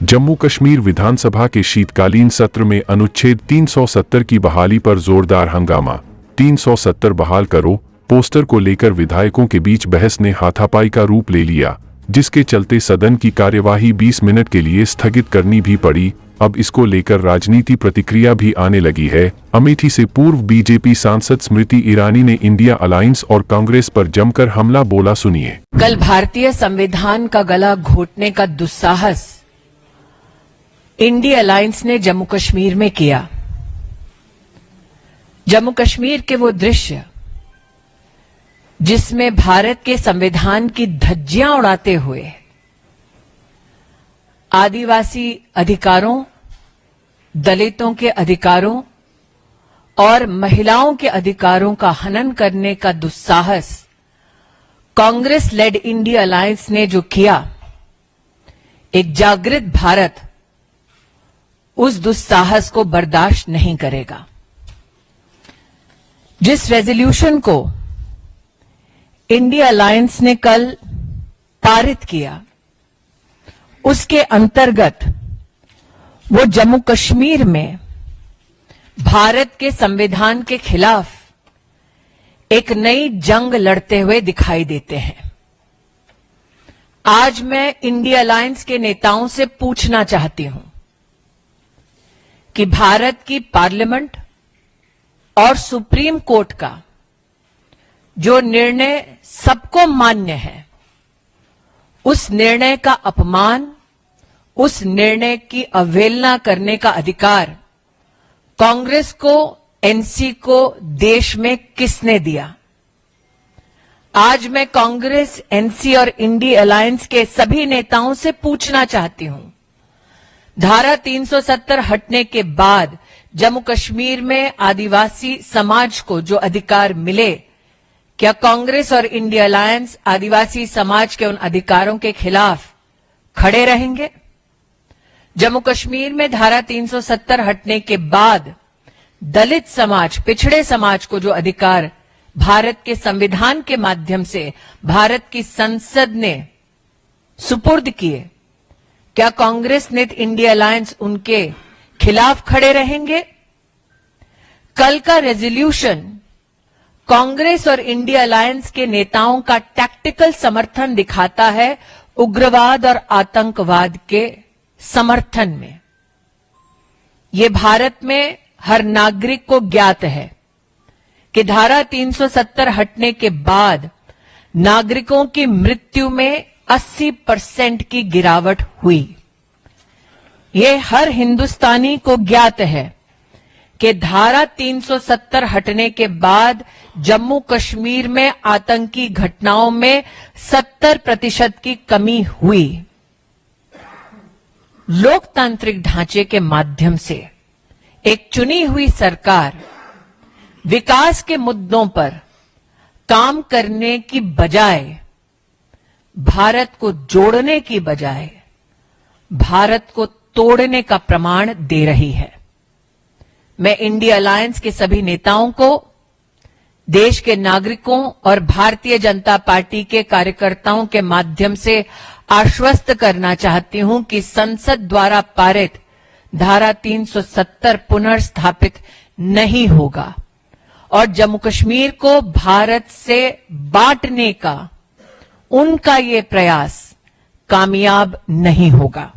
जम्मू कश्मीर विधानसभा के शीतकालीन सत्र में अनुच्छेद 370 की बहाली पर जोरदार हंगामा। 370 बहाल करो पोस्टर को लेकर विधायकों के बीच बहस ने हाथापाई का रूप ले लिया, जिसके चलते सदन की कार्यवाही 20 मिनट के लिए स्थगित करनी भी पड़ी। अब इसको लेकर राजनीति प्रतिक्रिया भी आने लगी है। अमेठी से पूर्व बीजेपी सांसद स्मृति ईरानी ने इंडिया अलायंस और कांग्रेस पर जमकर हमला बोला, सुनिए। कल भारतीय संविधान का गला घोटने का दुस्साहस इंडिया अलायंस ने जम्मू कश्मीर में किया। जम्मू कश्मीर के वो दृश्य जिसमें भारत के संविधान की धज्जियां उड़ाते हुए आदिवासी अधिकारों, दलितों के अधिकारों और महिलाओं के अधिकारों का हनन करने का दुस्साहस कांग्रेस लेड इंडिया अलायंस ने जो किया, एक जागृत भारत उस दुस्साहस को बर्दाश्त नहीं करेगा। जिस रेजोल्यूशन को इंडिया अलायंस ने कल पारित किया, उसके अंतर्गत वो जम्मू कश्मीर में भारत के संविधान के खिलाफ एक नई जंग लड़ते हुए दिखाई देते हैं। आज मैं इंडिया अलायंस के नेताओं से पूछना चाहती हूं कि भारत की पार्लियामेंट और सुप्रीम कोर्ट का जो निर्णय सबको मान्य है, उस निर्णय का अपमान, उस निर्णय की अवहेलना करने का अधिकार कांग्रेस को, एनसी को देश में किसने दिया? आज मैं कांग्रेस, एनसी और इंडिया अलायंस के सभी नेताओं से पूछना चाहती हूं, धारा 370 हटने के बाद जम्मू कश्मीर में आदिवासी समाज को जो अधिकार मिले, क्या कांग्रेस और इंडिया अलायंस आदिवासी समाज के उन अधिकारों के खिलाफ खड़े रहेंगे? जम्मू कश्मीर में धारा 370 हटने के बाद दलित समाज, पिछड़े समाज को जो अधिकार भारत के संविधान के माध्यम से भारत की संसद ने सुपुर्द किए, क्या कांग्रेस नेत इंडिया अलायंस उनके खिलाफ खड़े रहेंगे? कल का रेजोल्यूशन कांग्रेस और इंडिया अलायंस के नेताओं का टैक्टिकल समर्थन दिखाता है उग्रवाद और आतंकवाद के समर्थन में। ये भारत में हर नागरिक को ज्ञात है कि धारा 370 हटने के बाद नागरिकों की मृत्यु में 80% की गिरावट हुई। ये हर हिंदुस्तानी को ज्ञात है कि धारा 370 हटने के बाद जम्मू कश्मीर में आतंकी घटनाओं में 70% की कमी हुई। लोकतांत्रिक ढांचे के माध्यम से एक चुनी हुई सरकार विकास के मुद्दों पर काम करने की बजाय, भारत को जोड़ने की बजाय भारत को तोड़ने का प्रमाण दे रही है। मैं इंडिया अलायंस के सभी नेताओं को, देश के नागरिकों और भारतीय जनता पार्टी के कार्यकर्ताओं के माध्यम से आश्वस्त करना चाहती हूं कि संसद द्वारा पारित धारा 370 पुनर्स्थापित नहीं होगा और जम्मू कश्मीर को भारत से बांटने का उनका ये प्रयास कामयाब नहीं होगा।